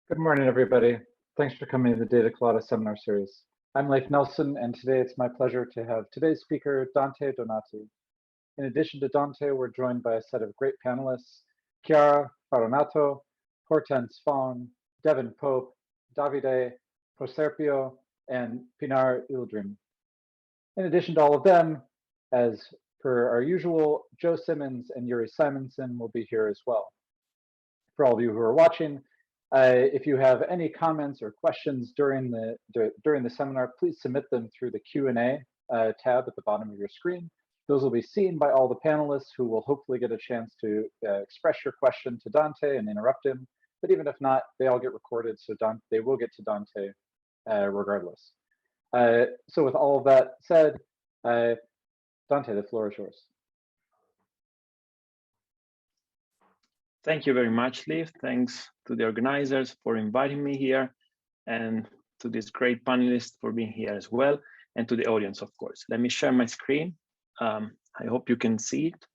Good morning, everybody. Thanks for coming to the Data Colada seminar series. I'm Leif Nelson, and today it's my pleasure to have today's speaker, Dante Donati. In addition to Dante, we're joined by a set of great panelists, Chiara Faronato, Hortense Fong, Devin Pope, Davide Proserpio, and Pinar Ildrim. In addition to all of them, as per our usual, Joe Simmons and Yuri Simonson will be here as well. For all of you who are watching, if you have any comments or questions during the seminar, please submit them through the Q&A tab at the bottom of your screen. Those will be seen by all the panelists who will hopefully get a chance to express your question to Dante and interrupt him. But even if not, they all get recorded, so they will get to Dante regardless. So with all of that said, Dante, the floor is yours. Thank you very much, Leif. Thanks to the organizers for inviting me here, and to this great panelists for being here as well, and to the audience, of course. Let me share my screen. I hope you can see it.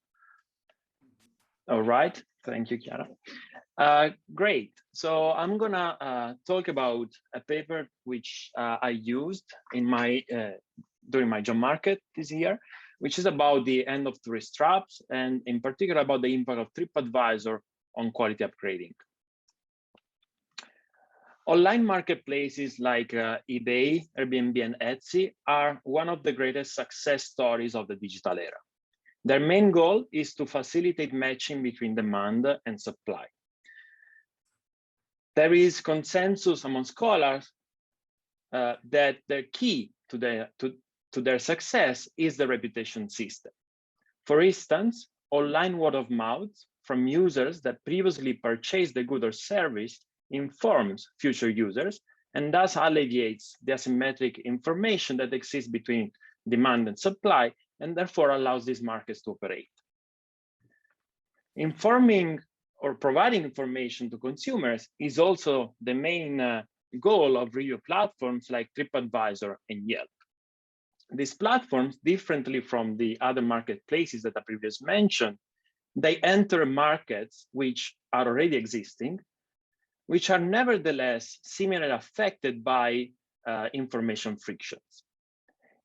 All right, thank you, Chiara. Great, so I'm gonna talk about a paper which I used in my during my job market this year, which is about the end of tourist traps, and in particular about the impact of TripAdvisor on quality upgrading. Online marketplaces like eBay, Airbnb, and Etsy are one of the greatest success stories of the digital era. Their main goal is to facilitate matching between demand and supply. There is consensus among scholars that the key to their success is the reputation system. For instance, online word of mouth from users that previously purchased the good or service informs future users, and thus alleviates the asymmetric information that exists between demand and supply, and therefore allows these markets to operate. Informing or providing information to consumers is also the main goal of review platforms like TripAdvisor and Yelp. These platforms, differently from the other marketplaces that I previously mentioned, they enter markets which are already existing, which are nevertheless similarly affected by information frictions.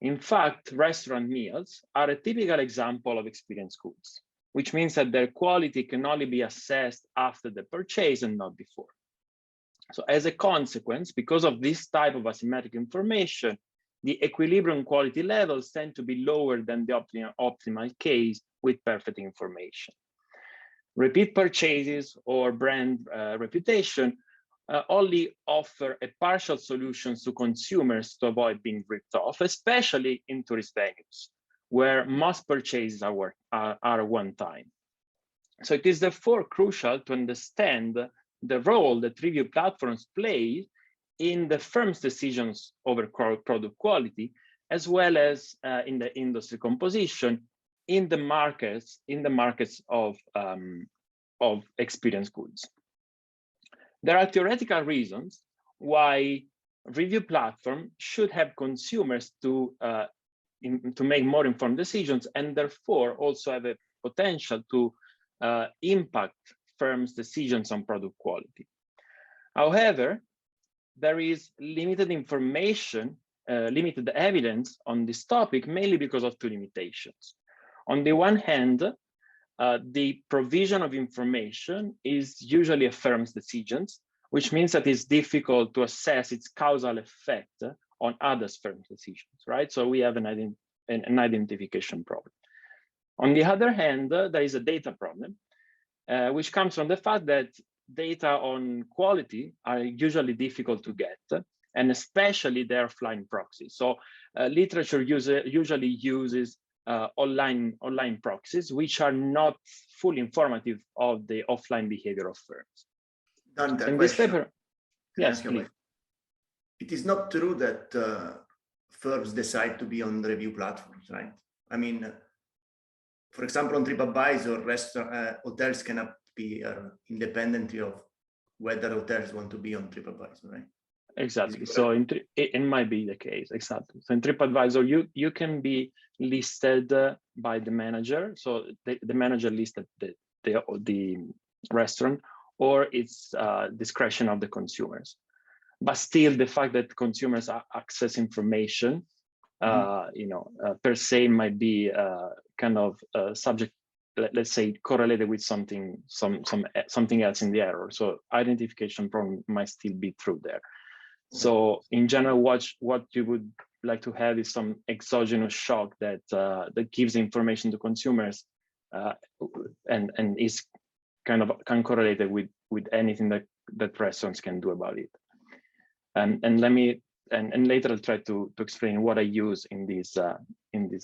In fact, restaurant meals are a typical example of experience goods, which means that their quality can only be assessed after the purchase and not before. So as a consequence, because of this type of asymmetric information, the equilibrium quality levels tend to be lower than the optimal case with perfect information. Repeat purchases or brand reputation only offer a partial solutions to consumers to avoid being ripped off, especially in tourist venues, where most purchases are one time. So it is therefore crucial to understand the role that review platforms play in the firm's decisions over product quality, as well as in the industry composition in the markets of experience goods. There are theoretical reasons why review platform should have consumers to make more informed decisions, and therefore also have a potential to impact firms' decisions on product quality. However, there is limited information, limited evidence on this topic, mainly because of two limitations. On the one hand, the provision of information is usually a firm's decisions, which means that it's difficult to assess its causal effect on other firms' decisions, right? So we have an identification problem. On the other hand, there is a data problem, which comes from the fact that data on quality are usually difficult to get, and especially the offline proxies. So literature usually uses online proxies, which are not fully informative of the offline behavior of firms. Dante, in this paper, yes, please. It is not true that firms decide to be on the review platforms, right? I mean, for example, on TripAdvisor, hotels can appear independently of whether hotels want to be on TripAdvisor, right? Exactly. So it might be the case. Exactly. So in TripAdvisor, you can be listed by the manager. So the manager listed the restaurant, or it's discretion of the consumers. But still, the fact that consumers access information, per se might be kind of subject, let's say, correlated with something else in the error. So identification problem might still be true there. So in general, what you would like to have is some exogenous shock that that gives information to consumers and is kind of correlated with anything that restaurants can do about it. And let me and later I'll try to explain what I use in this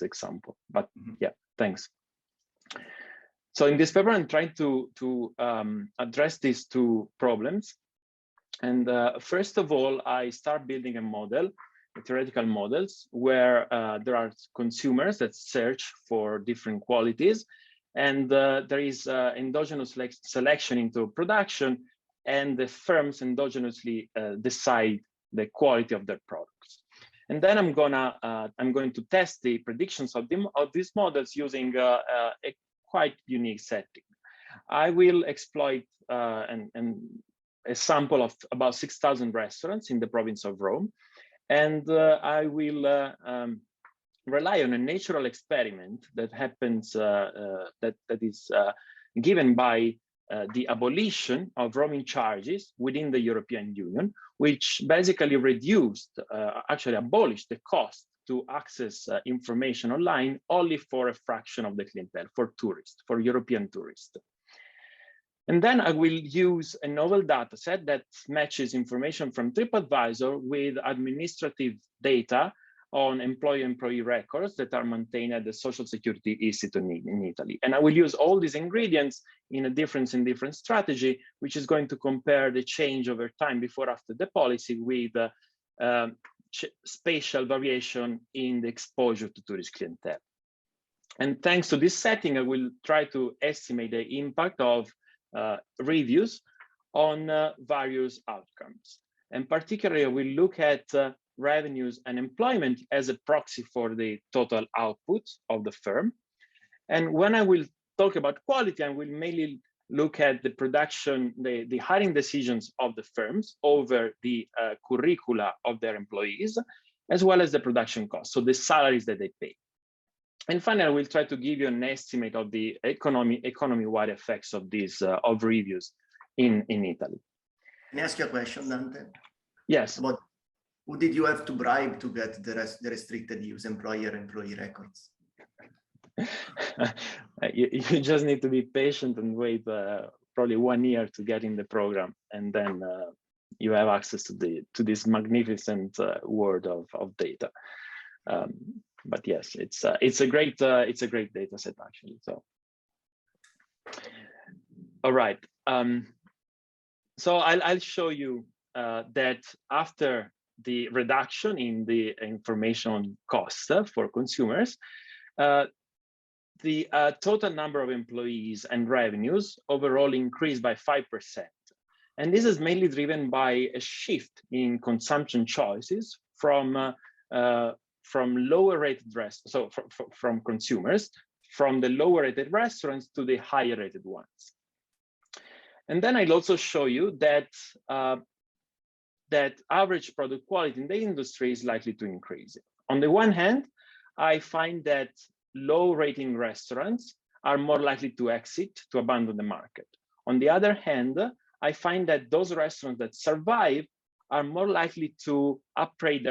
example. But yeah, thanks. So in this paper, I'm trying to address these two problems. And first of all, I start building a model, theoretical models, where there are consumers that search for different qualities, and there is endogenous selection into production, and the firms endogenously decide the quality of their products. And then I'm going to test the predictions of these models using a quite unique setting. I will exploit a sample of about 6,000 restaurants in the province of Rome, and I will rely on a natural experiment that happens that is given by the abolition of roaming charges within the European Union, which basically reduced, actually abolished the cost to access information online only for a fraction of the clientele, for tourists, for European tourists. And then I will use a novel data set that matches information from TripAdvisor with administrative data on employee records that are maintained at the Social Security Institute in Italy. And I will use all these ingredients in a difference in different strategy, which is going to compare the change over time before after the policy with spatial variation in the exposure to tourist clientele. And thanks to this setting, I will try to estimate the impact of reviews on various outcomes. And particularly, I will look at revenues and employment as a proxy for the total output of the firm. And when I will talk about quality, I will mainly look at the production, the hiring decisions of the firms over the curricula of their employees, as well as the production costs, so the salaries that they pay. And finally, I will try to give you an estimate of the economy-wide effects of these of reviews in Italy. Can I ask you a question, Dante? Yes. About who did you have to bribe to get the restricted use employee records? You just need to be patient and wait probably 1 year to get in the program, and then you have access to this magnificent world of data. But yes, it's a great data set actually. So, all right. So I'll show you that after the reduction in the information costs for consumers, the total number of employees and revenues overall increased by 5%. And this is mainly driven by a shift in consumption choices from lower rated restaurants, so from consumers, from the lower rated restaurants to the higher rated ones. And then I'll also show you that that average product quality in the industry is likely to increase. On the one hand, I find that low rating restaurants are more likely to exit, to abandon the market. On the other hand, I find that those restaurants that survive are more likely to upgrade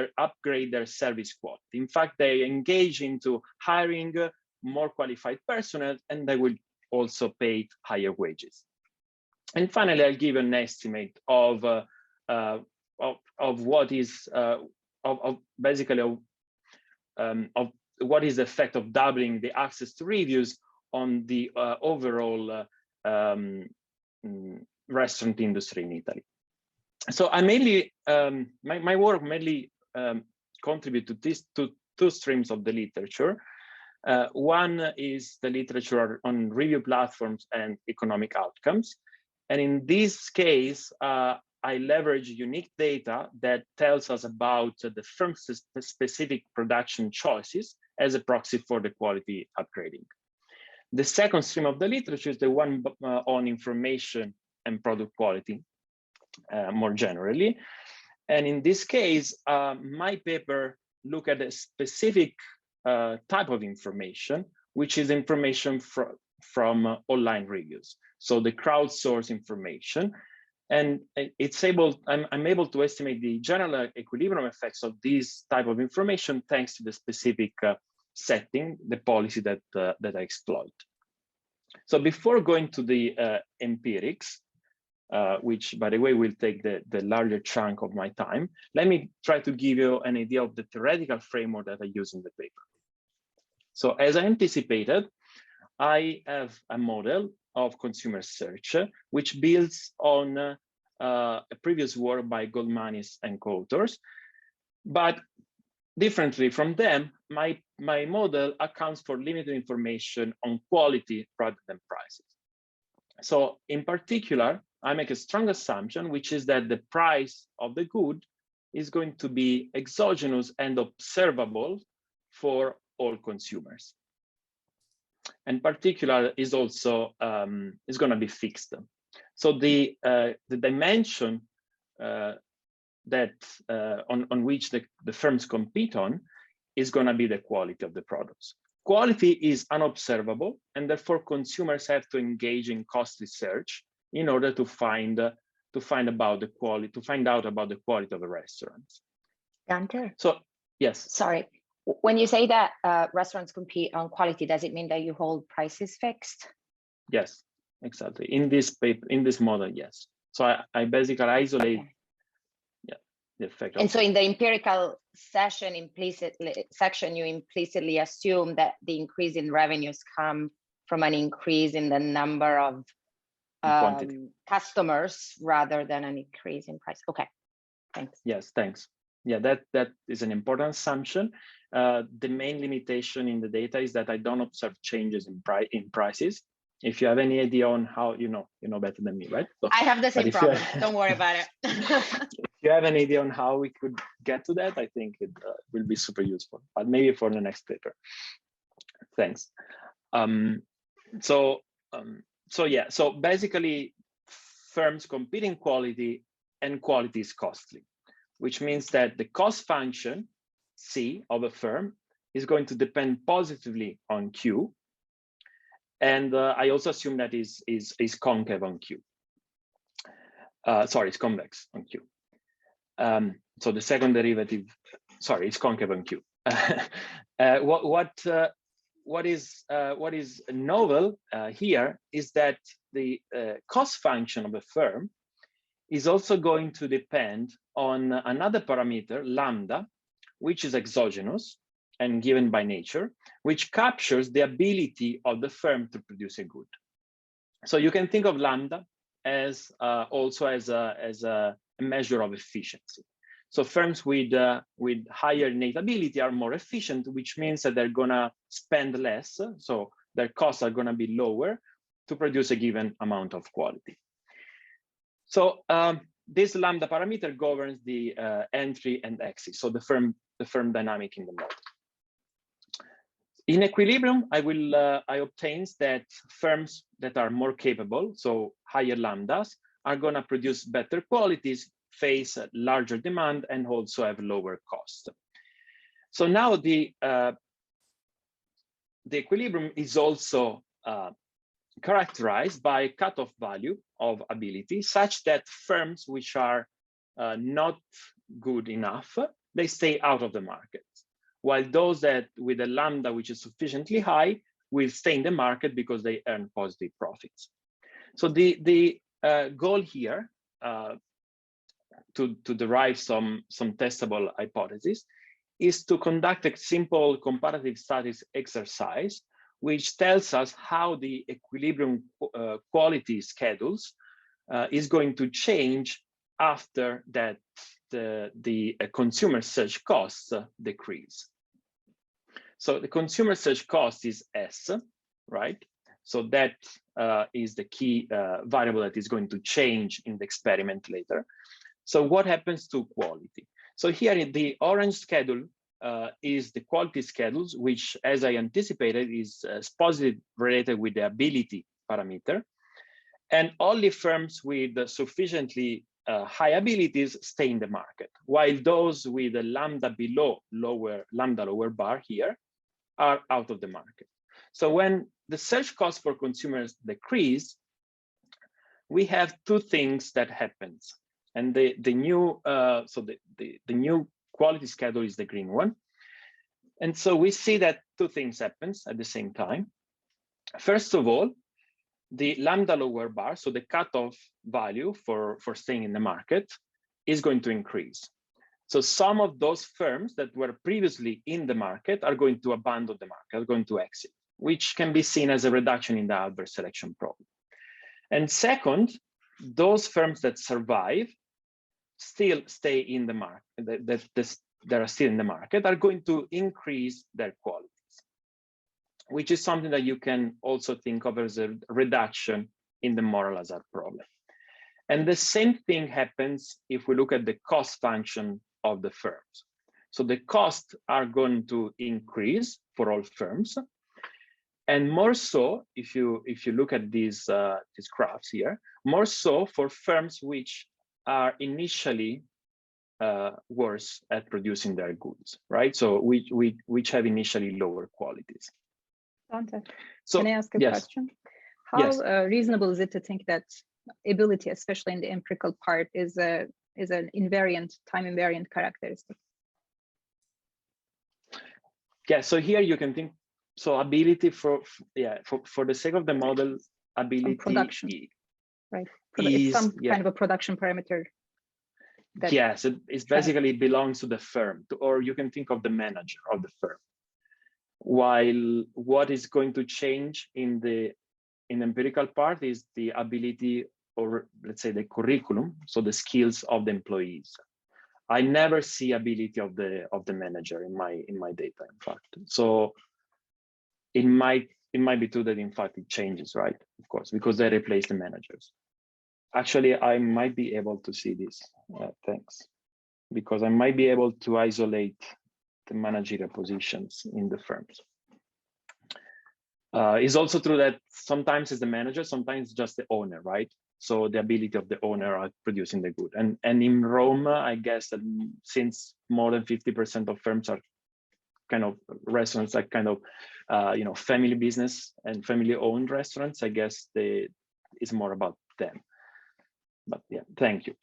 their service quality. In fact, they engage into hiring more qualified personnel, and they will also pay higher wages. And finally, I'll give an estimate of what is basically what is the effect of doubling the access to reviews on the overall restaurant industry in Italy. So I mainly, my work mainly contribute to these two streams of the literature. One is the literature on review platforms and economic outcomes. And in this case, I leverage unique data that tells us about the firm's specific production choices as a proxy for the quality upgrading. The second stream of the literature is the one on information and product quality more generally. And in this case, my paper look at a specific type of information, which is information from online reviews. So the crowdsourced information. And it's I'm able to estimate the general equilibrium effects of this type of information thanks to the specific setting, the policy that I exploit. So before going to the empirics, which by the way will take the larger chunk of my time, let me try to give you an idea of the theoretical framework that I use in the paper. So as I anticipated, I have a model of consumer search, which builds on a previous work by Goldmanis and co-authors. But differently from them, my model accounts for limited information on quality rather than prices. So in particular, I make a strong assumption, which is that the price of the good is going to be exogenous and observable for all consumers. And particular is also is going to be fixed. So the dimension that on which the firms compete on is going to be the quality of the products. Quality is unobservable, and therefore consumers have to engage in costly search in order to find out about the quality of a restaurant. Dante? So yes. Sorry. When you say that restaurants compete on quality, does it mean that you hold prices fixed? Yes, exactly. In this paper, in this model, yes. So I basically isolate the effect. And so in the empirical section, you implicitly assume that the increase in revenues come from an increase in the number of customers rather than an increase in price. Okay, thanks. Yes, thanks. Yeah, that is an important assumption. The main limitation in the data is that I don't observe changes in prices. If you have any idea on how, you know better than me, right? So, I have the same problem. Don't worry about it. If you have an idea on how we could get to that, I think it will be super useful, but maybe for the next paper. Thanks. So basically firms compete in quality, and quality is costly, which means that the cost function C of a firm is going to depend positively on Q. And I also assume that is concave on Q. Sorry, it's convex on Q. So the second derivative, sorry, it's concave on Q. What is novel here is that the cost function of a firm is also going to depend on another parameter, lambda, which is exogenous and given by nature, which captures the ability of the firm to produce a good. So you can think of lambda as also as a measure of efficiency. So firms with higher innate ability are more efficient, which means that they're gonna spend less, so their costs are gonna be lower to produce a given amount of quality. So this lambda parameter governs the entry and exit, so the firm dynamic in the model. In equilibrium, I obtain that firms that are more capable, so higher lambdas, are going to produce better qualities, face larger demand, and also have lower cost. So now the equilibrium is also characterized by a cutoff value of ability, such that firms which are not good enough, they stay out of the market, while those that with a lambda which is sufficiently high will stay in the market because they earn positive profits. So the goal here to derive some testable hypothesis is to conduct a simple comparative studies exercise, which tells us how the equilibrium quality schedules is going to change after that the consumer search costs decrease. So the consumer search cost is S, right? So that is the key variable that is going to change in the experiment later. So what happens to quality? So here in the orange schedule is the quality schedules, which, as I anticipated, is positively related with the ability parameter. And only firms with sufficiently high abilities stay in the market, while those with a lambda lower bar here are out of the market. So when the search cost for consumers decrease, we have two things that happens. And the new new quality schedule is the green one. And so we see that two things happens at the same time. First of all, the lambda lower bar, so the cutoff value for staying in the market, is going to increase. So some of those firms that were previously in the market are going to abandon the market, are going to exit, which can be seen as a reduction in the adverse selection problem. And second, those firms that survive still stay in the market, that are still in the market, are going to increase their qualities, which is something that you can also think of as a reduction in the moral hazard problem. And the same thing happens if we look at the cost function of the firms. So the costs are going to increase for all firms, and more so if you look at these graphs here, more so for firms which are initially worse at producing their goods, right? So which have initially lower qualities. Dante, so, can I ask a question? How reasonable is it to think that ability, especially in the empirical part, is an invariant, time invariant characteristic? Yeah, so here you can think, so ability for the sake of the model, ability production, right? It's some kind of a production parameter. Yes, it basically belongs to the firm, or you can think of the manager of the firm. While what is going to change in the empirical part is the ability, or let's say the curriculum, so the skills of the employees. I never see ability of the manager in my data, in fact. So it might be true that in fact it changes, right? Of course, because they replace the managers. Actually, I might be able to see this. Thanks, because I might be able to isolate the managerial positions in the firms. It's also true that sometimes it's the manager, sometimes it's just the owner, right? So the ability of the owner at producing the good. And in Rome, I guess that since more than 50% of firms are kind of restaurants, like kind of family business and family owned restaurants, I guess it's more about them. But yeah, thank you.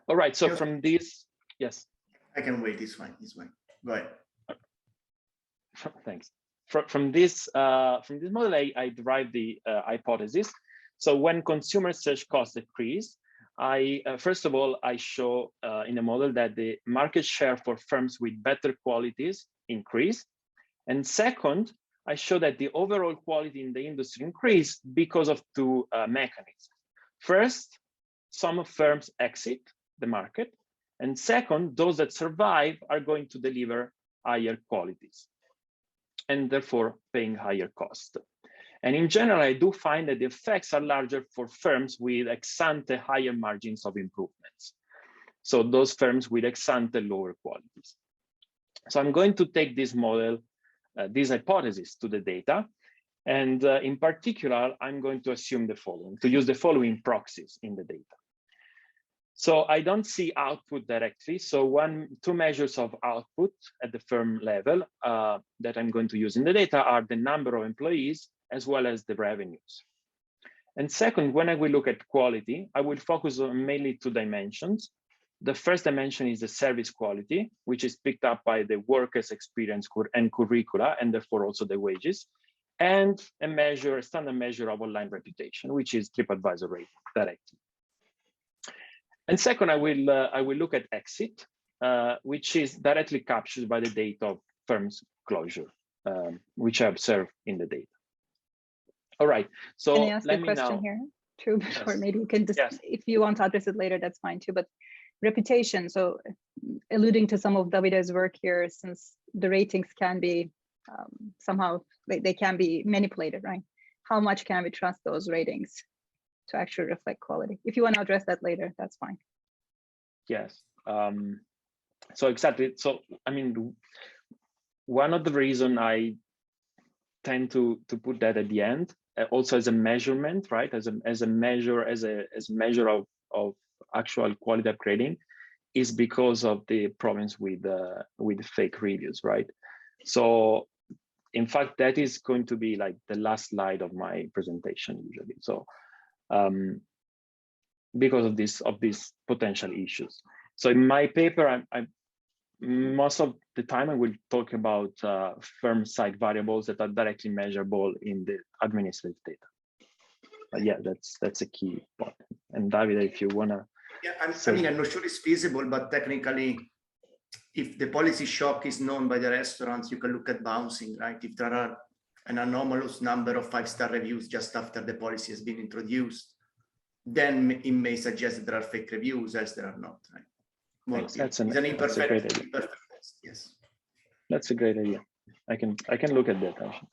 All right, so from this, yes. I can wait, it's fine, go ahead. Thanks. From this model, I derived the hypothesis. So when consumer search costs decrease, first of all, I show in the model that the market share for firms with better qualities increase. And second, I show that the overall quality in the industry increased because of two mechanisms. First, some firms exit the market. And second, those that survive are going to deliver higher qualities and therefore paying higher cost. And in general, I do find that the effects are larger for firms with ex-ante higher margins of improvements. So those firms with ex-ante lower qualities. So I'm going to take this model, this hypothesis to the data. And in particular, I'm going to assume the following, to use the following proxies in the data. So I don't see output directly. So two measures of output at the firm level that I'm going to use in the data are the number of employees as well as the revenues. And second, when I will look at quality, I will focus on mainly two dimensions. The first dimension is the service quality, which is picked up by the workers' experience and curricula, and therefore also the wages, and a standard measure of online reputation, which is TripAdvisor rating directly. And second, I will look at exit, which is directly captured by the data of firms closure, which I observe in the data. All right. So can I ask a question here too before? Yes. Maybe you can just, if you want to address it later, that's fine too. But reputation, so alluding to some of Davide's work here, since the ratings can be somehow they can be manipulated, right? How much can we trust those ratings to actually reflect quality? If you want to address that later, that's fine. Yes. So exactly. So I mean, one of the reasons I tend to put that at the end also as a measurement, right? As a measure of actual quality upgrading, is because of the problems with fake reviews, right? So in fact, that is going to be like the last slide of my presentation usually. So because of these potential issues. So in my paper, I most of the time I will talk about firm side variables that are directly measurable in the administrative data. But yeah, that's a key point. And Davide, if you wanna. Yeah, I mean, I'm not sure it's feasible, but technically, if the policy shock is known by the restaurants, you can look at bouncing, right? If there are an anomalous number of 5-star reviews just after the policy has been introduced, then it may suggest that there are fake reviews, as there are not, right? Well, That's an imperfect test, yes. That's a great idea. I can look at that actually.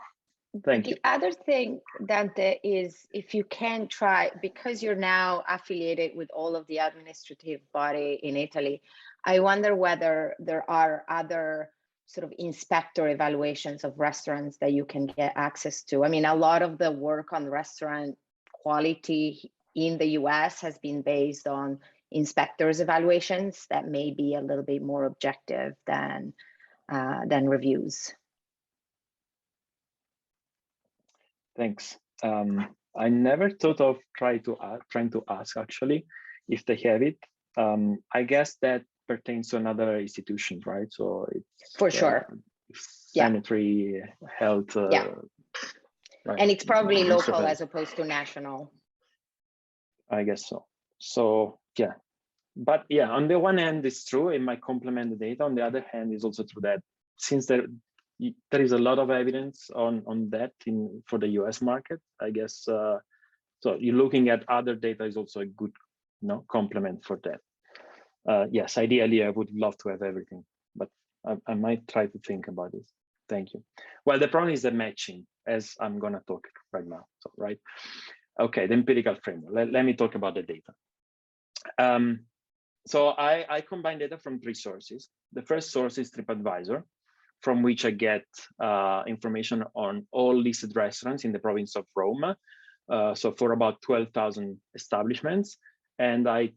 Thank you. The other thing, Dante, is if you can try, because you're now affiliated with all of the administrative body in Italy, I wonder whether there are other sort of inspector evaluations of restaurants that you can get access to. I mean, a lot of the work on restaurant quality in the US has been based on inspectors' evaluations that may be a little bit more objective than reviews. Thanks. I never thought of trying to ask actually if they have it. I guess that pertains to another institution, right? So it's for sure sanitary health. Yeah, right. And it's probably local as opposed to national. I guess so. So yeah, but yeah, on the one hand, it's true, it might complement the data. On the other hand, it's also true that since there is a lot of evidence on that for the US market, I guess. So you're looking at other data is also a good complement for that. Yes, ideally, I would love to have everything, but I might try to think about this. Thank you. Well, the problem is the matching, as I'm going to talk right now. So, right. Okay, the empirical framework. Let me talk about the data. So I combine data from 3 sources. The first source is TripAdvisor, from which I get information on all listed restaurants in the province of Rome. So for about 12,000 establishments, and I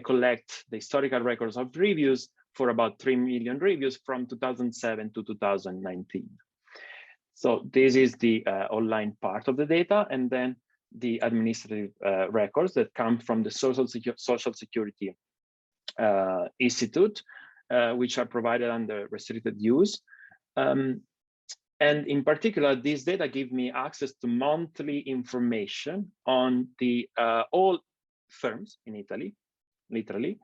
collect the historical records of reviews for about 3 million reviews from 2007 to 2019. So this is the online part of the data, and then the administrative records that come from the Social Security Institute, which are provided under restricted use. And in particular, these data give me access to monthly information on the all firms in Italy, literally,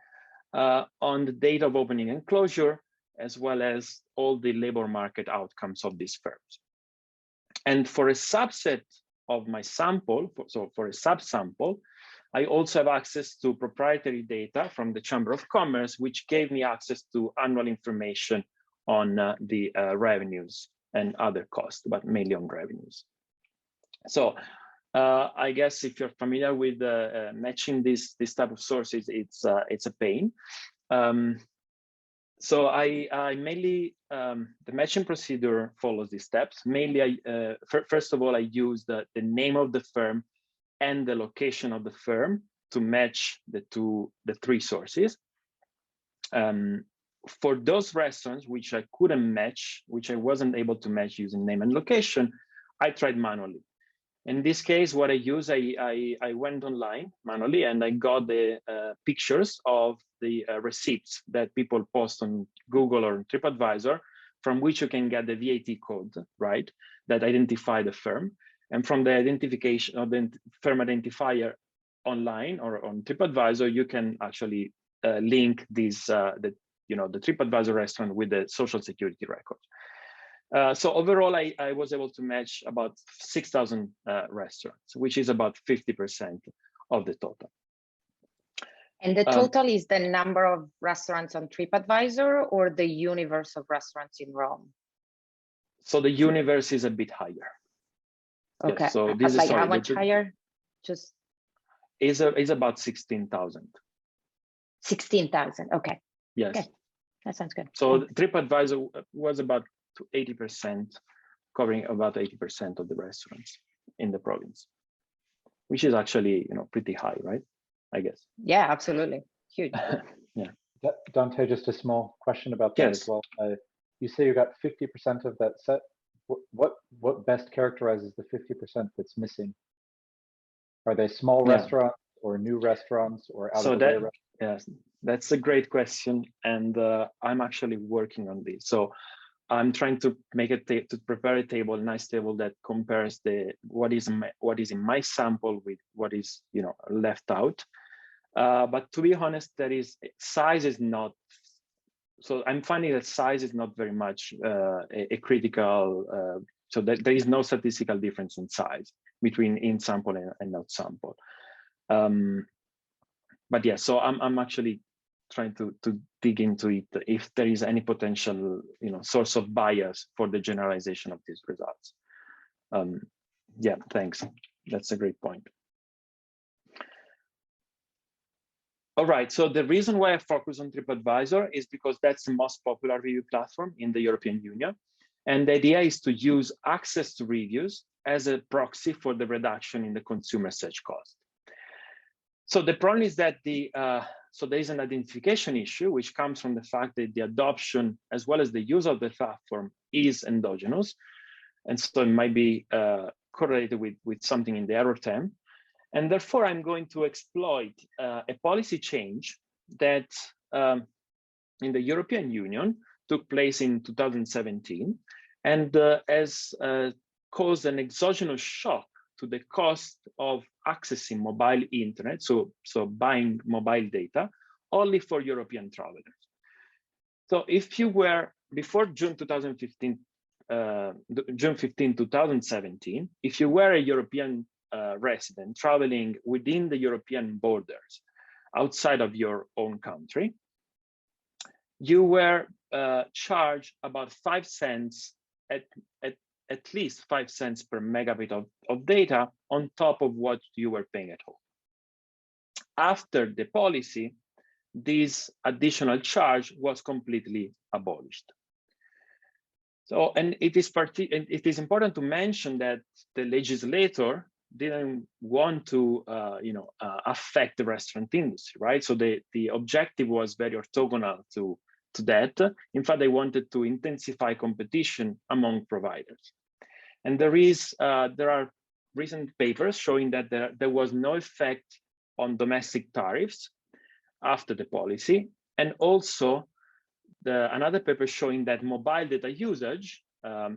on the date of opening and closure, as well as all the labor market outcomes of these firms. And for a subset of my sample, so for a subsample, I also have access to proprietary data from the Chamber of Commerce, which gave me access to annual information on the revenues and other costs, but mainly on revenues. So I guess if you're familiar with matching this type of sources, it's a pain. So I mainly, the matching procedure follows these steps. Mainly, first of all, I use the name of the firm and the location of the firm to match the 3 sources. For those restaurants which I couldn't match, which I wasn't able to match using name and location, I tried manually. In this case, what I use, I went online manually and I got the pictures of the receipts that people post on Google or TripAdvisor, from which you can get the VAT code, right, that identify the firm. And from the identification of the firm identifier online or on TripAdvisor, you can actually link these the TripAdvisor restaurant with the Social Security record. So overall, I was able to match about 6,000 restaurants, which is about 50% of the total. And the total is the number of restaurants on TripAdvisor or the universe of restaurants in Rome? So the universe is a bit higher. Okay, yes, so this like is how much higher? Just is about 16,000. 16,000. Okay. Yes. Okay. That sounds good. So TripAdvisor was about 80%, covering about 80% of the restaurants. in the province, which is actually, pretty high, right? I guess. Yeah, absolutely. Huge. Yeah. Dante, just a small question about that as well. You say you got 50% of that set. What best characterizes the 50% that's missing? Are they small restaurants or new restaurants or out of the way restaurants? Yes, that's a great question, and I'm actually working on this. So I'm trying to make to prepare a nice table that compares what is in my sample with what is left out. But to be honest, size is not. So I'm finding that size is not very much a critical. So that there is no statistical difference in size between in sample and out sample. But yeah, so I'm actually trying to dig into it if there is any potential source of bias for the generalization of these results. Yeah, thanks. That's a great point. All right, so the reason why I focus on TripAdvisor is because that's the most popular review platform in the European Union. And the idea is to use access to reviews as a proxy for the reduction in the consumer search cost. So the problem is that so there is an identification issue, which comes from the fact that the adoption as well as the use of the platform is endogenous. And so it might be correlated with something in the error term. And therefore, I'm going to exploit a policy change that in the European Union took place in 2017 and has caused an exogenous shock to the cost of accessing mobile internet, so buying mobile data only for European travelers. So if you were, before June 2015, June 15, 2017, if you were a European resident traveling within the European borders outside of your own country, you were charged about 5 cents at least 5 cents per megabit of data on top of what you were paying at home. After the policy, this additional charge was completely abolished. So, and it is important to mention that the legislator didn't want to affect the restaurant industry, right? So the objective was very orthogonal to that. In fact, they wanted to intensify competition among providers. And there are recent papers showing that there was no effect on domestic tariffs after the policy. And also another paper showing that mobile data usage,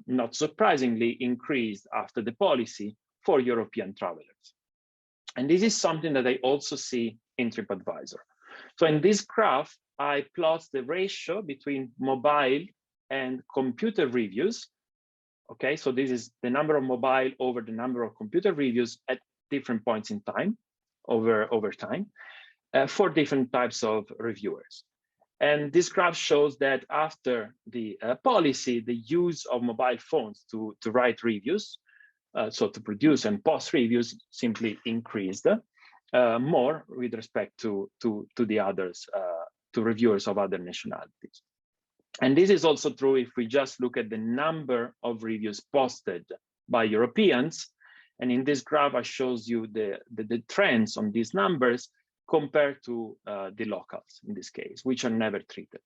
not surprisingly, increased after the policy for European travelers. And this is something that I also see in TripAdvisor. So in this graph, I plot the ratio between mobile and computer reviews. Okay, so this is the number of mobile over the number of computer reviews at different points in time, over time, for different types of reviewers. And this graph shows that after the policy, the use of mobile phones to write reviews, so to produce and post reviews, simply increased more with respect to the others, to reviewers of other nationalities. And this is also true if we just look at the number of reviews posted by Europeans. And in this graph, I shows you the trends on these numbers compared to the locals in this case, which are never treated.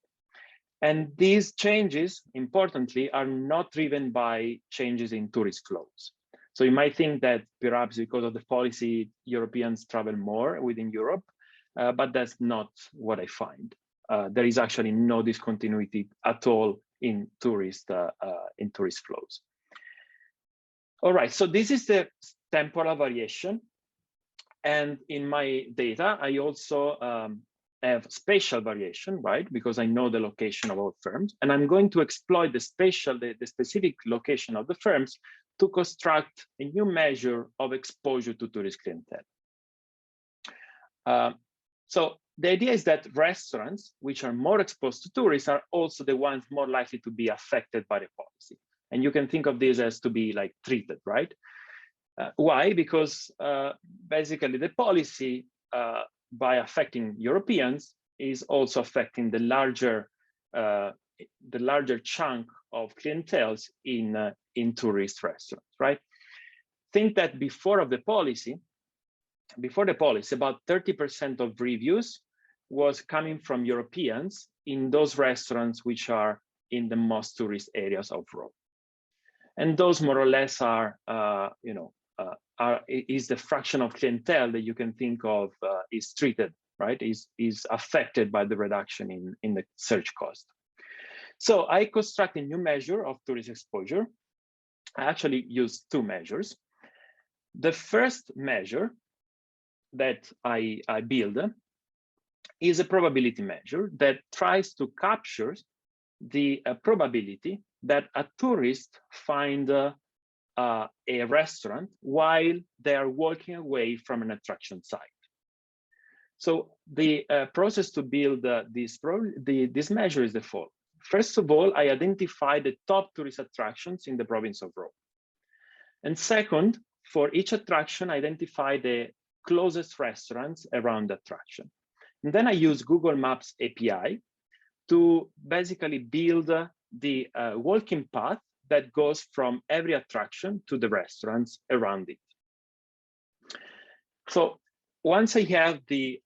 And these changes, importantly, are not driven by changes in tourist flows. So you might think that perhaps because of the policy, Europeans travel more within Europe, but that's not what I find. There is actually no discontinuity at all in tourist flows. All right, so this is the temporal variation. And in my data, I also have spatial variation, right? Because I know the location of all firms. And I'm going to exploit the specific location of the firms to construct a new measure of exposure to tourist clientele. So the idea is that restaurants, which are more exposed to tourists, are also the ones more likely to be affected by the policy. And you can think of this as to be like treated, right? Why? Because basically the policy, by affecting Europeans, is also affecting the larger chunk of clienteles in tourist restaurants, right? think that before the policy, about 30% of reviews was coming from Europeans in those restaurants which are in the most tourist areas of Rome. And those more or less are, is the fraction of clientele that you can think of is treated, right? Is affected by the reduction in the search cost. So I construct a new measure of tourist exposure. I actually use two measures. The first measure that I build is a probability measure that tries to capture the probability that a tourist find a restaurant while they are walking away from an attraction site. So the process to build this measure is the following. First of all, I identify the top tourist attractions in the province of Rome. And second, for each attraction, I identify the closest restaurants around the attraction. And then I use Google Maps API to basically build the walking path that goes from every attraction to the restaurants around it. So once I have the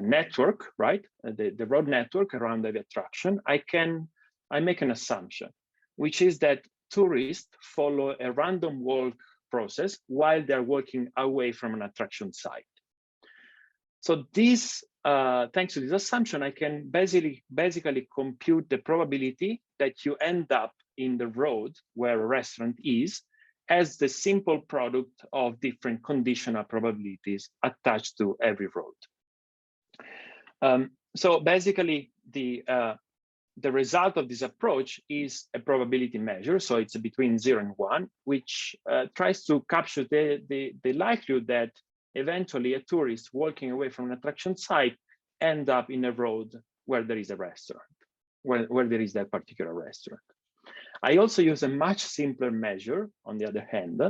network, right, the road network around every attraction, I make an assumption, which is that tourists follow a random walk process while they're walking away from an attraction site. So this, thanks to this assumption, I can basically compute the probability that you end up in the road where a restaurant is as the simple product of different conditional probabilities attached to every road. So basically, the result of this approach is a probability measure. So it's between 0 and 1, which tries to capture the likelihood that eventually a tourist walking away from an attraction site end up in a road where there is a restaurant, where there is that particular restaurant. I also use a much simpler measure, on the other hand,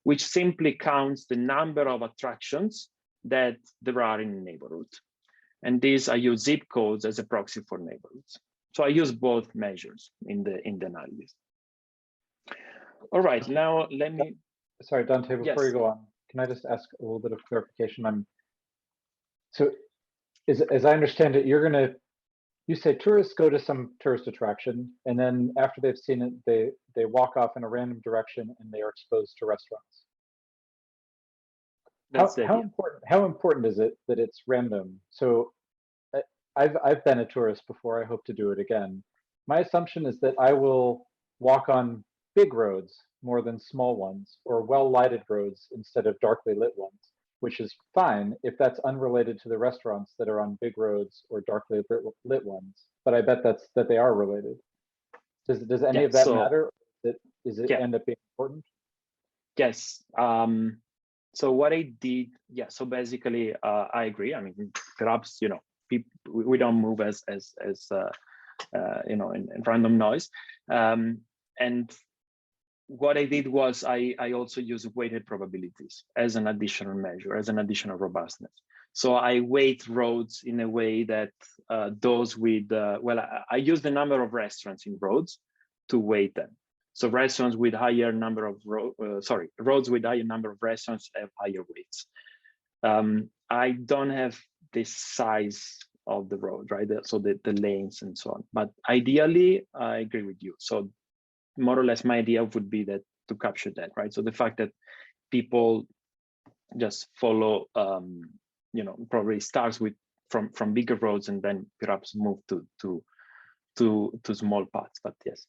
which simply counts the number of attractions that there are in a neighborhood. And this, I use zip codes as a proxy for neighborhoods. So I use both measures in the analysis. All right, now let me. Sorry, Dante, before Yes. you go on, can I just ask a little bit of clarification? So as I understand it, you say tourists go to some tourist attraction, and then after they've seen it, they walk off in a random direction and they are exposed to restaurants. How important is it that it's random? So I've been a tourist before. I hope to do it again. My assumption is that I will walk on big roads more than small ones, or well-lighted roads instead of darkly lit ones, which is fine if that's unrelated to the restaurants that are on big roads or darkly lit ones. But I bet that they are related. Does any of that matter? Is it end up being important? Yes. So what I did, so basically, I agree. I mean, perhaps, we don't move as in random noise. And what I did was I also use weighted probabilities as an additional measure, as an additional robustness. So I weight roads in a way that those with, I use the number of restaurants in roads to weight them. So restaurants with higher number of roads with higher number of restaurants have higher weights. I don't have the size of the road, right? So the lanes and so on. But ideally, I agree with you. So more or less my idea would be that to capture that, right? So the fact that people just follow, probably starts with from bigger roads and then perhaps move to small paths, but yes.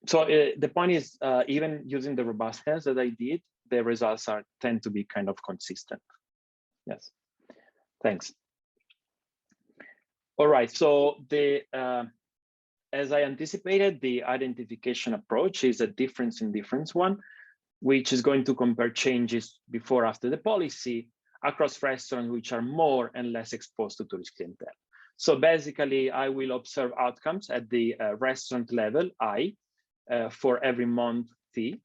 So the point is, even using the robustness that I did, the results tend to be kind of consistent. Yes, thanks. All right, so as I anticipated, the identification approach is a difference in difference one, which is going to compare changes before after the policy across restaurants which are more and less exposed to tourist clientele. So basically, I will observe outcomes at the restaurant level, I, for every month T,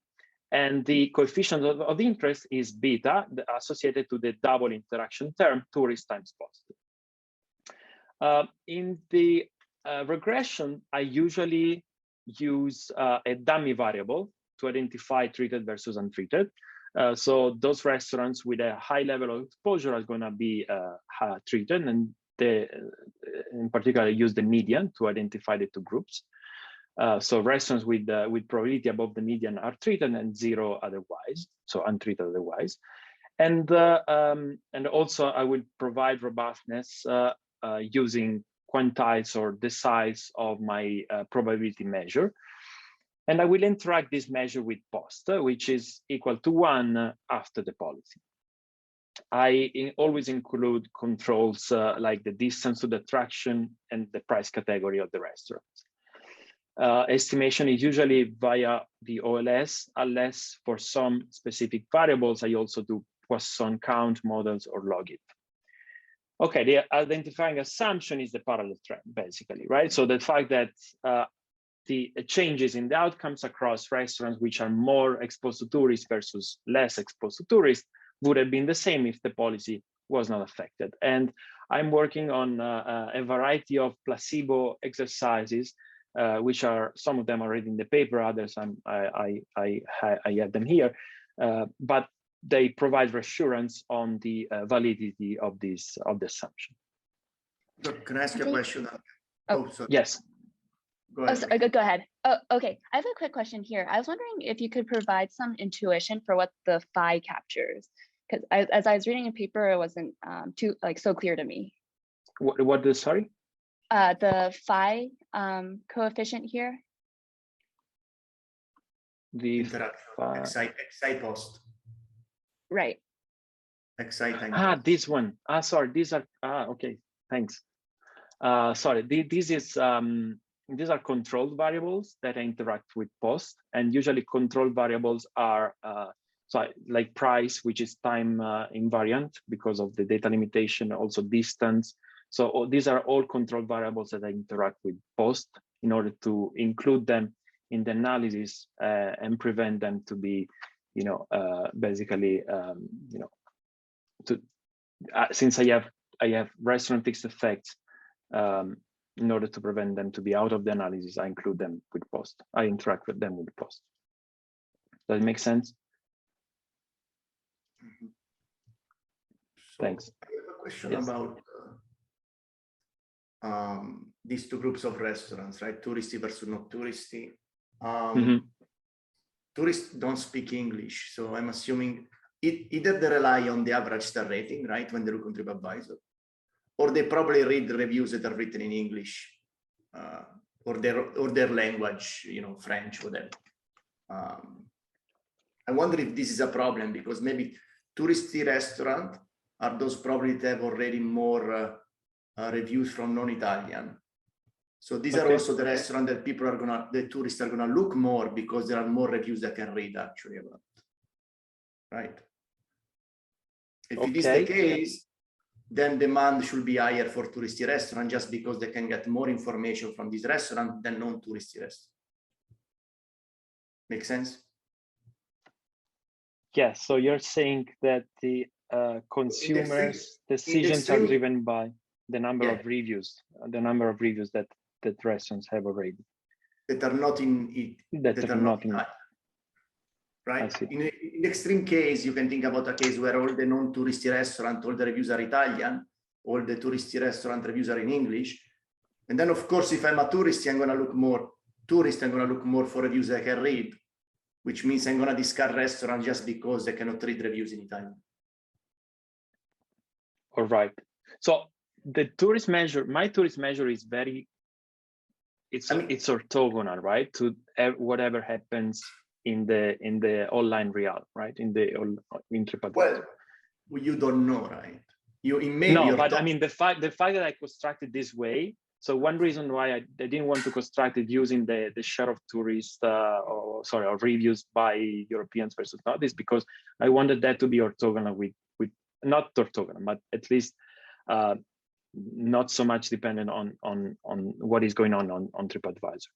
and the coefficient of interest is beta, associated to the double interaction term, tourist times positive. In the regression, I usually use a dummy variable to identify treated versus untreated. So those restaurants with a high level of exposure are going to be treated, and they, in particular, use the median to identify the two groups. So restaurants with probability above the median are treated and 0 otherwise, so untreated otherwise. And also I will provide robustness using quantiles or the size of my probability measure. And I will interact this measure with post, which is equal to 1 after the policy. I always include controls like the distance to the attraction and the price category of the restaurants. Estimation is usually via the OLS, unless for some specific variables, I also do Poisson count models or log it. Okay, the identifying assumption is the parallel trend, basically, right? So the fact that the changes in the outcomes across restaurants which are more exposed to tourists versus less exposed to tourists would have been the same if the policy was not affected. And I'm working on a variety of placebo exercises, which are, some of them are already in the paper, others I have them here, but they provide reassurance on the validity of the assumption. Look, can I ask you a question? Oh, sorry. Yes. Go ahead. Oh, sorry, go ahead. Oh, okay. I have a quick question here. I was wondering if you could provide some intuition for what the phi captures, because as I was reading a paper, it wasn't too so clear to me. What the, sorry? The phi coefficient here. The interaction, excite post. Right. Excite time. This one. Sorry, these are, okay, thanks. Sorry, these are controlled variables that interact with post, and usually controlled variables are like price, which is time invariant because of the data limitation, also distance. So these are all controlled variables that interact with post in order to include them in the analysis and prevent them to be, basically, since I have restaurant fixed effects, in order to prevent them to be out of the analysis, I include them with post. I interact with them with post. Does it make sense? Mm-hmm. So Thanks. I have a question about these two groups of restaurants, right? Touristy versus not touristy. Tourists don't speak English, so I'm assuming either they rely on the average star rating, right, when they look on TripAdvisor, or they probably read reviews that are written in English or their language, French, whatever. I wonder if this is a problem, because maybe touristy restaurant are those probably that have already more reviews from non-Italian. So these are also the restaurant that the tourists are gonna look more because there are more reviews they can read actually about, right? If it is the case, then demand should be higher for touristy restaurant just because they can get more information from this restaurant than non-touristy restaurant. Make sense? Yes, so you're saying that the consumers' decisions are driven by the number of reviews, that restaurants have already. That are not in right? In the extreme case, you can think about a case where all the non-touristy restaurant, all the reviews are Italian, all the touristy restaurant reviews are in English. And then of course, if I'm a tourist, I'm gonna look more for reviews I can read, which means I'm gonna discard restaurants just because they cannot read reviews in Italian. All right. So the tourist measure, my tourist measure is it's orthogonal, right, to whatever happens in the online real, right, in TripAdvisor. Well, you don't know, right? But I mean the fact that I constructed this way. So one reason why I didn't want to construct it using the share of tourists or reviews by Europeans versus not is because I wanted that to be orthogonal with not orthogonal, but at least not so much dependent on what is going on TripAdvisor.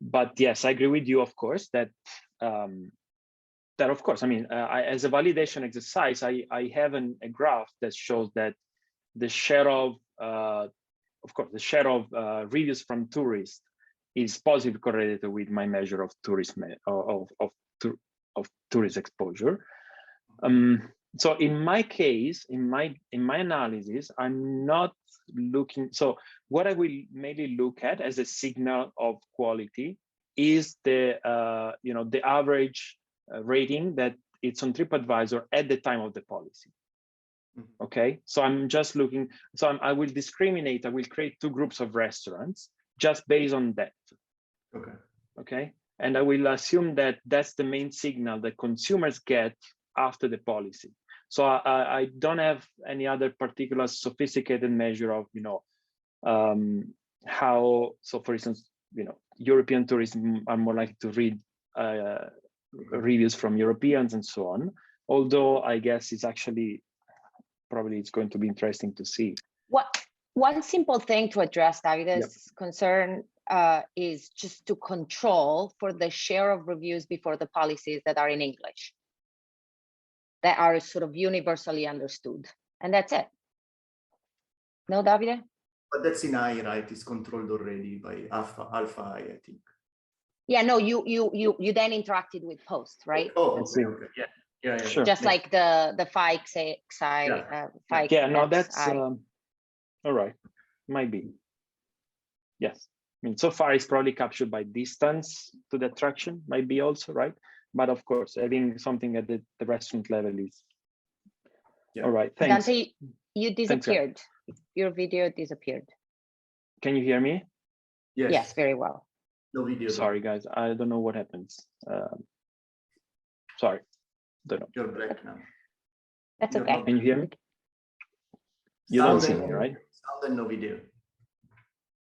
But yes, I agree with you, of course, that of course, I mean, as a validation exercise, I have a graph that shows that the share of course, the share of reviews from tourists is positively correlated with my measure of tourism of tourist exposure. So in my case, in my analysis, I'm not looking. So what I will mainly look at as a signal of quality is the the average rating that it's on TripAdvisor at the time of the policy. Okay, so I'm just looking. So I will discriminate. I will create two groups of restaurants just based on that. Okay. Okay, and I will assume that that's the main signal that consumers get after the policy. So I don't have any other particular sophisticated measure of how. So for instance, European tourists are more likely to read reviews from Europeans and so on. Although I guess it's actually probably it's going to be interesting to see. One simple thing to address Davide's concern is just to control for the share of reviews before the policies that are in English, that are sort of universally understood, and that's it. No, Davide? But that's in I, right? It's controlled already by alpha I think. Yeah, no, you then interacted with post, right? Oh, okay. Yeah, sure. Just like the FIX, no, that's all right. Might be. Yes. I mean, so far it's probably captured by distance to the attraction, might be also, right? But of course, having something at the restaurant level is all right. Thanks. Dante, you disappeared. Your video disappeared. Can you hear me? Yes, very well. No video. Sorry, guys. I don't know what happens. Sorry. Don't know. You're black now. That's okay. Can you hear me? You don't see me, right? Sound and no video.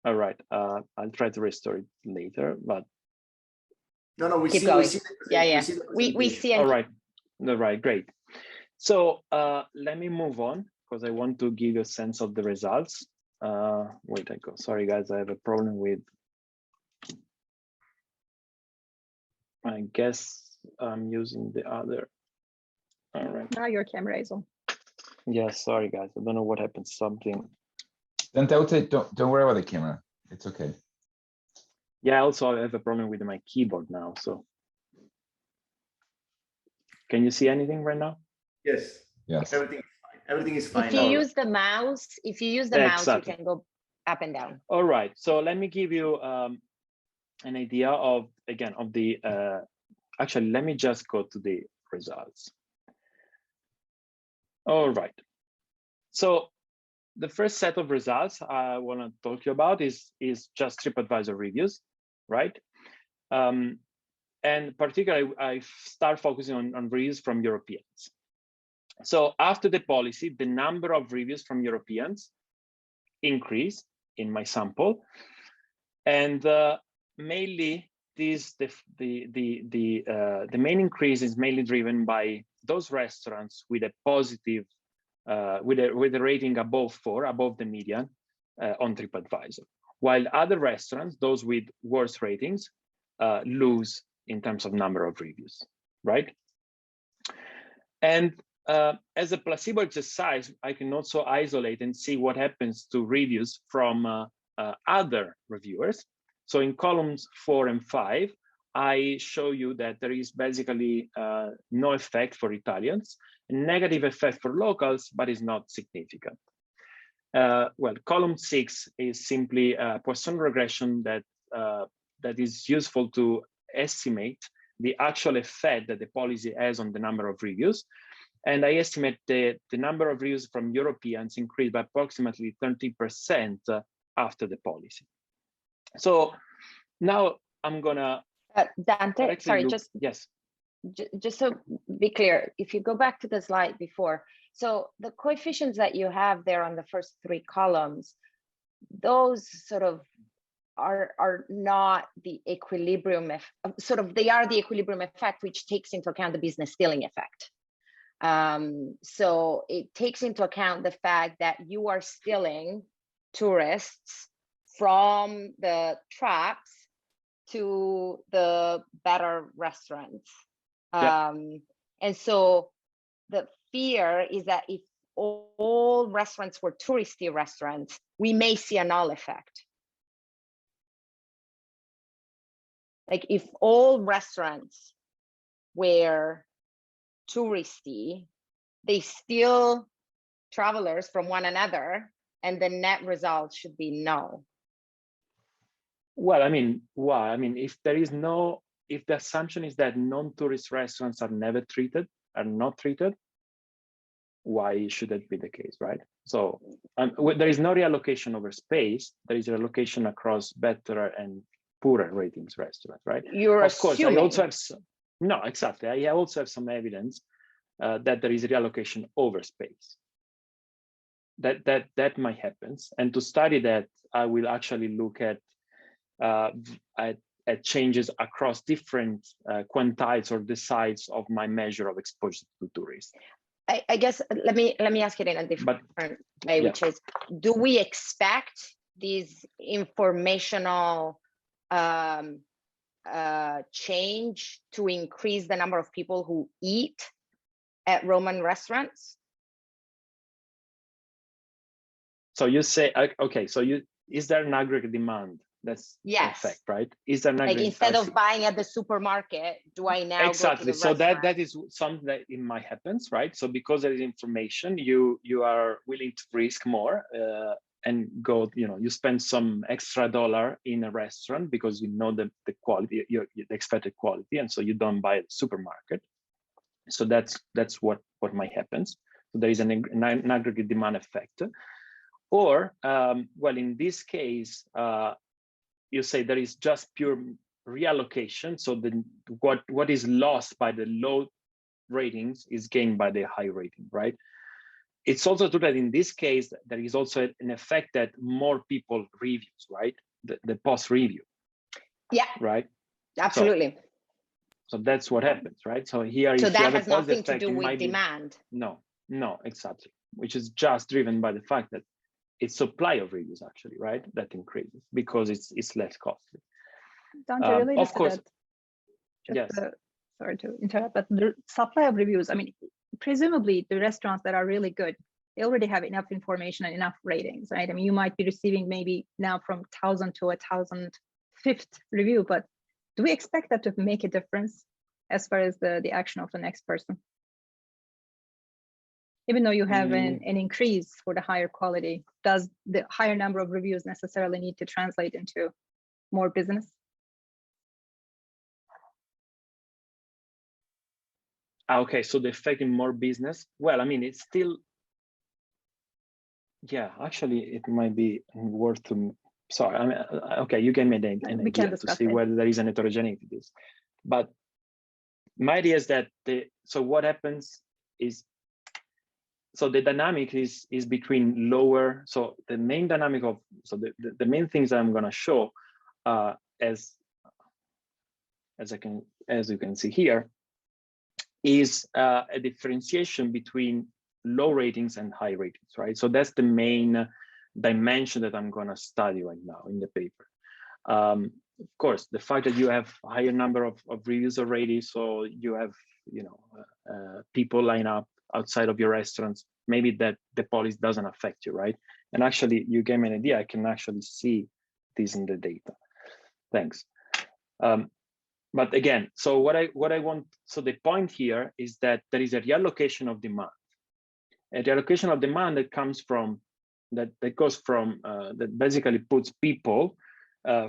All right. I'll try to restore it later, but no, we keep see. going. We see We see. All right. Great. So let me move on because I want to give you a sense of the results. Wait, sorry, guys. I have a problem with. I guess I'm using the other. All right. Now your camera is on. Yeah, sorry, guys. I don't know what happened. Something. Dante, don't worry about the camera. It's okay. Yeah, also I have a problem with my keyboard now. So can you see anything right now? Yes. Yes. Everything is fine. If you use the mouse, you can go up and down. All right. So let me give you an idea of the actually, let me just go to the results. All right. So the first set of results I want to talk to you about is just TripAdvisor reviews, right? And particularly, I start focusing on reviews from Europeans. So after the policy, the number of reviews from Europeans increased in my sample, and mainly the main increase is mainly driven by those restaurants with a positive with a rating above 4, above the median on TripAdvisor, while other restaurants, those with worse ratings, lose in terms of number of reviews, right? And as a placebo exercise, I can also isolate and see what happens to reviews from other reviewers. So in columns 4 and 5, I show you that there is basically no effect for Italians, a negative effect for locals, but is not significant. Well, column 6 is simply a Poisson regression that is useful to estimate the actual effect that the policy has on the number of reviews. And I estimate the number of reviews from Europeans increased by approximately 30% after the policy. So now I'm gonna Dante, sorry, yes. Just so be clear, if you go back to the slide before, so the coefficients that you have there on the first 3 columns, those sort of are not the equilibrium, they are the equilibrium effect, which takes into account the business stealing effect. So it takes into account the fact that you are stealing tourists from the traps to the better restaurants. And so the fear is that if all restaurants were touristy restaurants, we may see a null effect. Like if all restaurants were touristy, they steal travelers from one another, and the net result should be no. Well, I mean, why? I mean, if there is no, if the assumption is that non-tourist restaurants are never treated, are not treated, why should that be the case, right? So there is no reallocation over space. There is a reallocation across better and poorer ratings restaurants, right? You're of course, assuming. I also have some, no, exactly. I also have some evidence that there is a reallocation over space. That might happen, and to study that, I will actually look at changes across different quantiles or the size of my measure of exposure to tourists. I guess let me ask it in a different way, which is, do we expect these informational change to increase the number of people who eat at Roman restaurants? So you say, okay, so is there an aggregate demand? That's yes, effect, right? Is there an aggregate, like instead of buying at the supermarket, do I now exactly go to the so restaurant? that is something that it might happen, right? So because there is information, you are willing to risk more and go, you spend some extra dollar in a restaurant because you know the quality, the expected quality, and so you don't buy at the supermarket. So that's what might happen. So there is an aggregate demand effect. Or, well, in this case, you say there is just pure reallocation. So what is lost by the low ratings is gained by the high rating, right? It's also true that in this case, there is also an effect that more people reviews, right? The post review. Yeah. Right. Absolutely. So that's what happens, right? So here, so if that you have has a positive nothing to effect, do with demand. No, exactly. Which is just driven by the fact that it's supply of reviews actually, right? That increases because it's less costly. Dante, related of course, to that, yes. Sorry to interrupt, but the supply of reviews, I mean, presumably the restaurants that are really good, they already have enough information and enough ratings, right? I mean, you might be receiving maybe now from 1,000 to 1,005th review, but do we expect that to make a difference as far as the action of the next person? Even though you have an increase for the higher quality, does the higher number of reviews necessarily need to translate into more business? Okay, so the effect in more business. Well, I mean, it's still, yeah, actually, it might be worth to, sorry, I mean, okay, you gave me an idea to see whether there is an heterogeneity to this. But my idea is that, so what happens is, so the dynamic is between lower, so the main dynamic of, so the main things that I'm gonna show as you can see here, is a differentiation between low ratings and high ratings, right? So that's the main dimension that I'm gonna study right now in the paper. Of course, the fact that you have a higher number of reviews already, so you have, people line up outside of your restaurants, maybe that the policy doesn't affect you, right? And actually, you gave me an idea. I can actually see this in the data. Thanks. But again, so what I want, so the point here is that there is a reallocation of demand. A reallocation of demand that comes from, that goes from, that basically puts people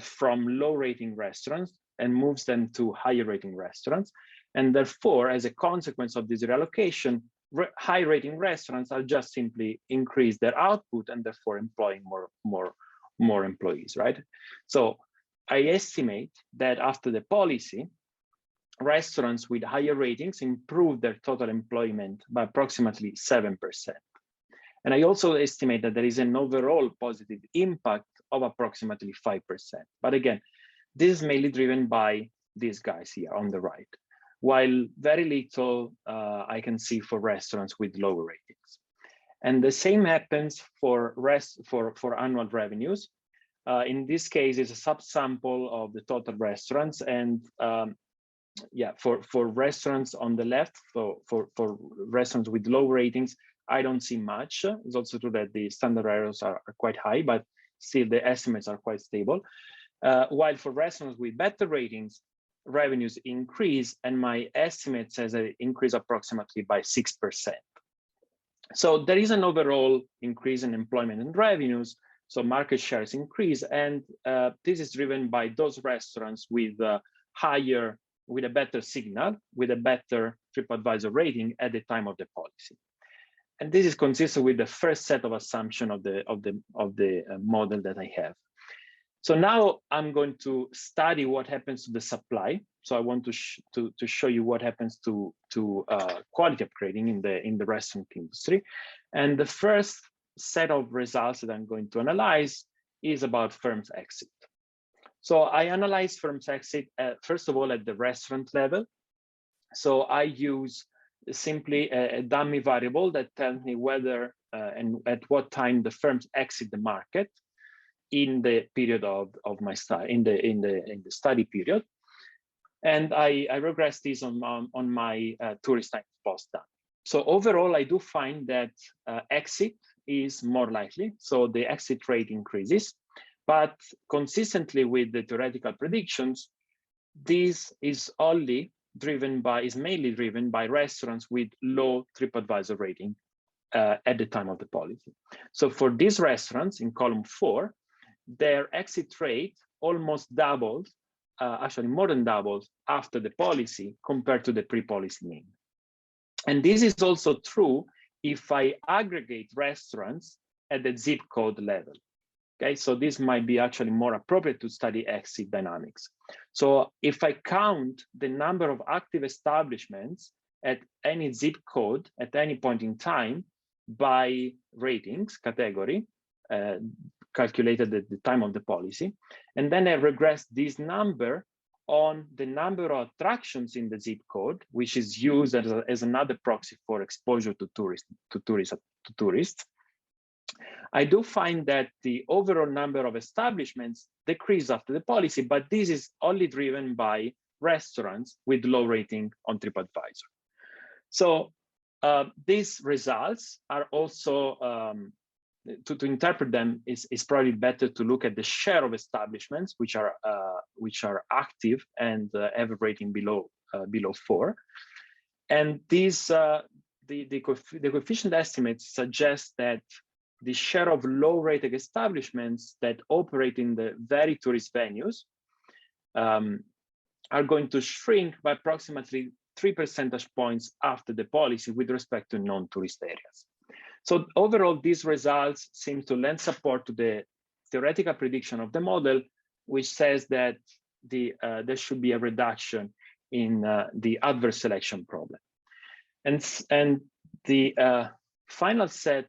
from low rating restaurants and moves them to higher rating restaurants. And therefore, as a consequence of this reallocation, high rating restaurants are just simply increase their output and therefore employing more employees, right? So I estimate that after the policy, restaurants with higher ratings improve their total employment by approximately 7%. And I also estimate that there is an overall positive impact of approximately 5%. But again, this is mainly driven by these guys here on the right, while very little I can see for restaurants with lower ratings. And the same happens for annual revenues. In this case, it's a subsample of the total restaurants, and yeah, for restaurants on the left, for restaurants with low ratings, I don't see much. It's also true that the standard errors are quite high, but still the estimates are quite stable. While for restaurants with better ratings, revenues increase, and my estimate says that it increased approximately by 6%. So there is an overall increase in employment and revenues, so market shares increase, and this is driven by those restaurants with with a better signal, with a better TripAdvisor rating at the time of the policy. And this is consistent with the first set of assumption of the model that I have. So now I'm going to study what happens to the supply. So I want to show you what happens to quality upgrading in the restaurant industry. And the first set of results that I'm going to analyze is about firms' exit. So I analyze firms' exit first of all at the restaurant level. So I use simply a dummy variable that tells me whether and at what time the firms exit the market in the period of my study, in the study period, and I regress this on my tourist time post done. So overall, I do find that exit is more likely, so the exit rate increases, but consistently with the theoretical predictions, this is mainly driven by restaurants with low TripAdvisor rating at the time of the policy. So for these restaurants in column 4, their exit rate almost doubled, actually more than doubled after the policy compared to the pre-policy mean. And this is also true if I aggregate restaurants at the zip code level. Okay, so this might be actually more appropriate to study exit dynamics. So if I count the number of active establishments at any zip code at any point in time by ratings category, calculated at the time of the policy, and then I regress this number on the number of attractions in the zip code, which is used as another proxy for exposure to tourists. I do find that the overall number of establishments decreased after the policy, but this is only driven by restaurants with low rating on TripAdvisor. So these results are also, to interpret them is probably better to look at the share of establishments which are active and have a rating below 4. And these the coefficient estimates suggest that the share of low-rated establishments that operate in the very tourist venues are going to shrink by approximately 3 percentage points after the policy with respect to non-tourist areas. So overall, these results seem to lend support to the theoretical prediction of the model, which says that there should be a reduction in the adverse selection problem. And the final set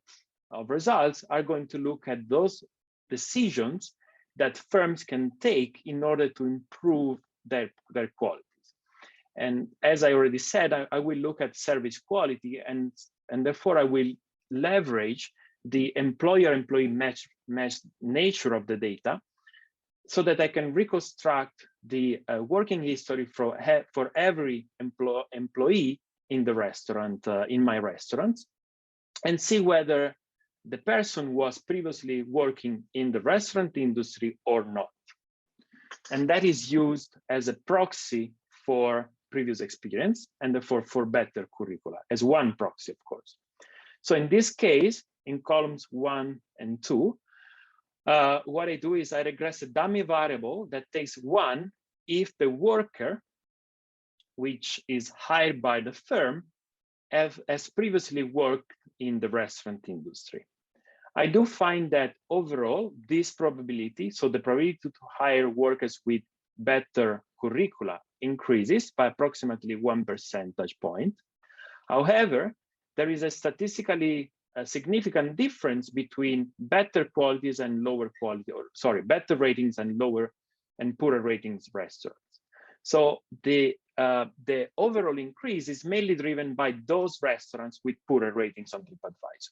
of results are going to look at those decisions that firms can take in order to improve their qualities. And as I already said, I will look at service quality, and therefore I will leverage the employer-employee match nature of the data so that I can reconstruct the working history for every employee in the restaurant, in my restaurant, and see whether the person was previously working in the restaurant industry or not. And that is used as a proxy for previous experience and therefore for better curricula, as one proxy, of course. So in this case, in columns 1 and 2, what I do is I regress a dummy variable that takes 1 if the worker, which is hired by the firm, has previously worked in the restaurant industry. I do find that overall, this probability, so the probability to hire workers with better curricula, increases by approximately 1 percentage point. However, there is a statistically significant difference between better qualities and lower quality, or sorry, better ratings and lower and poorer ratings restaurants. So the overall increase is mainly driven by those restaurants with poorer ratings on TripAdvisor.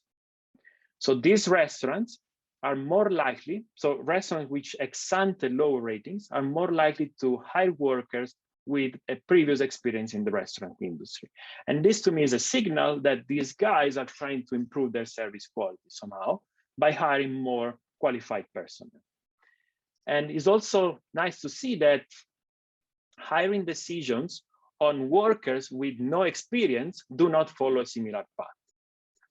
So these restaurants are more likely, so restaurants which ex-ante lower ratings are more likely to hire workers with a previous experience in the restaurant industry. And this to me is a signal that these guys are trying to improve their service quality somehow by hiring more qualified personnel. And it's also nice to see that hiring decisions on workers with no experience do not follow a similar path.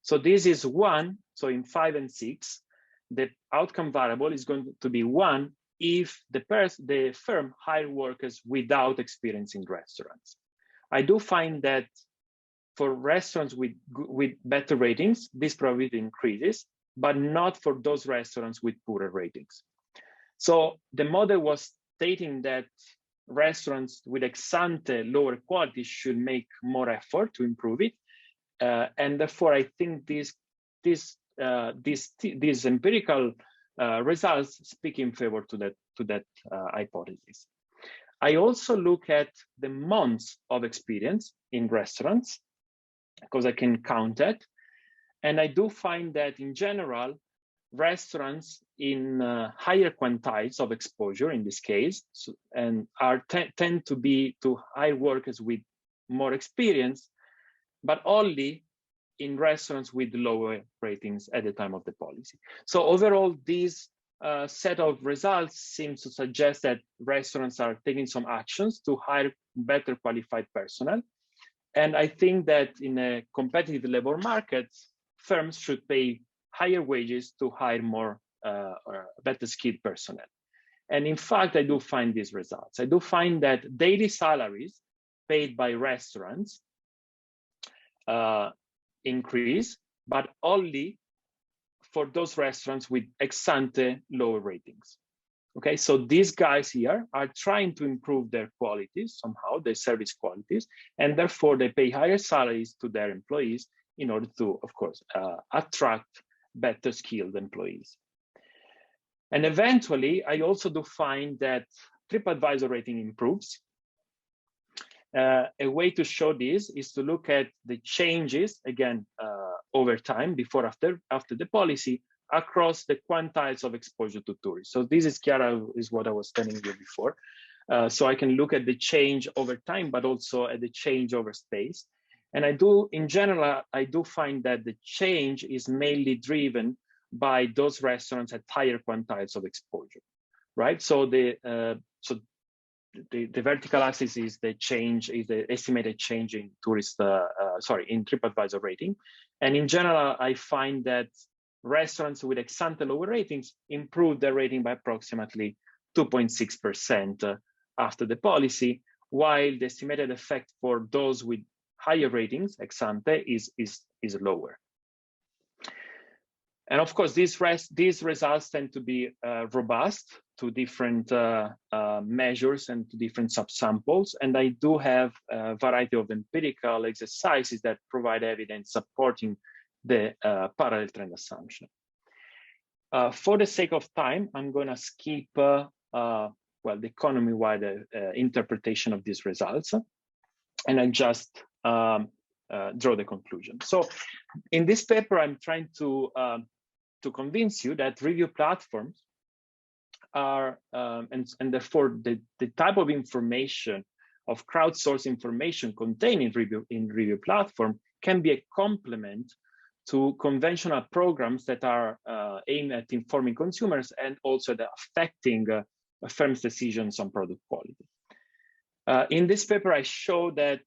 So this is 1. So in 5 and 6, the outcome variable is going to be 1 if the firm hire workers without experience in restaurants. I do find that for restaurants with better ratings, this probability increases, but not for those restaurants with poorer ratings. So the model was stating that restaurants with ex-ante lower quality should make more effort to improve it. And therefore, I think these empirical results speak in favor to that hypothesis. I also look at the months of experience in restaurants, because I can count that. And I do find that in general, restaurants in higher quantiles of exposure in this case, and tend to hire workers with more experience, but only in restaurants with lower ratings at the time of the policy. So overall, this set of results seems to suggest that restaurants are taking some actions to hire better qualified personnel. And I think that in a competitive labor market, firms should pay higher wages to hire more better skilled personnel. And in fact, I do find these results. I do find that daily salaries paid by restaurants increase, but only for those restaurants with ex-ante lower ratings. Okay, so these guys here are trying to improve their qualities somehow, their service qualities, and therefore they pay higher salaries to their employees in order to, of course, attract better skilled employees. And eventually, I also do find that TripAdvisor rating improves. A way to show this is to look at the changes, again, over time, before, after the policy, across the quantiles of exposure to tourists. So this is, Chiara, is what I was telling you before. So I can look at the change over time, but also at the change over space. And in general, I do find that the change is mainly driven by those restaurants at higher quantiles of exposure, right? So the vertical axis is the estimated change in in TripAdvisor rating. And in general, I find that restaurants with ex-ante lower ratings improve their rating by approximately 2.6% after the policy, while the estimated effect for those with higher ratings ex-ante is lower. And of course, these results tend to be robust to different measures and to different subsamples. And I do have a variety of empirical exercises that provide evidence supporting the parallel trend assumption. For the sake of time, I'm going to skip the economy-wide interpretation of these results, and I just draw the conclusion. So in this paper, I'm trying to convince you that review platforms are, and therefore the type of information, of crowdsourced information contained in review platform can be a complement to conventional programs that are aimed at informing consumers and also affecting firms' decisions on product quality. In this paper, I show that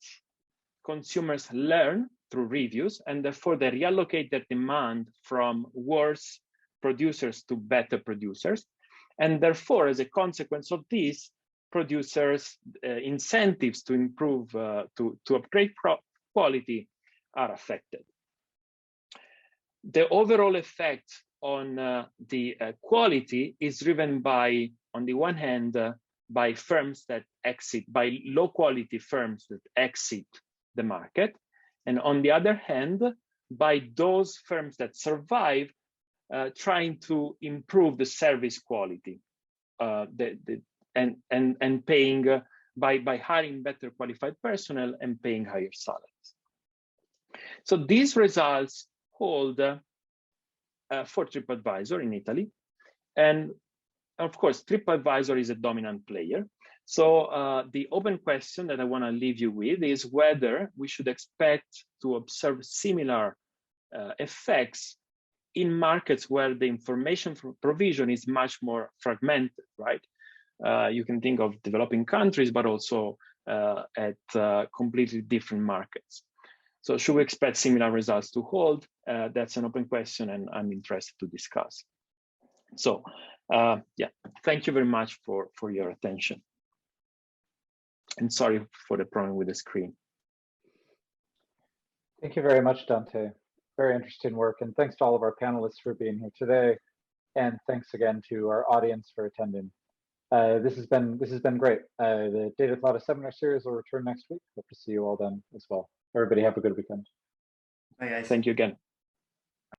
consumers learn through reviews, and therefore they reallocate their demand from worse producers to better producers. And therefore, as a consequence of this, producers' incentives to improve, to upgrade quality are affected. The overall effect on the quality is driven by, on the one hand, by firms that exit, by low quality firms that exit the market. And on the other hand, by those firms that survive, trying to improve the service quality and paying by hiring better qualified personnel and paying higher salaries. So these results hold for TripAdvisor in Italy. And of course, TripAdvisor is a dominant player. So the open question that I want to leave you with is whether we should expect to observe similar effects in markets where the information provision is much more fragmented, right? You can think of developing countries, but also at completely different markets. So should we expect similar results to hold? That's an open question, and I'm interested to discuss. So yeah, thank you very much for your attention. And sorry for the problem with the screen. Thank you very much, Dante. Very interesting work, and thanks to all of our panelists for being here today. And thanks again to our audience for attending. This has been great. The Data Colada seminar series will return next week. Hope to see you all then as well. Everybody have a good weekend. Bye, guys. Thank you again.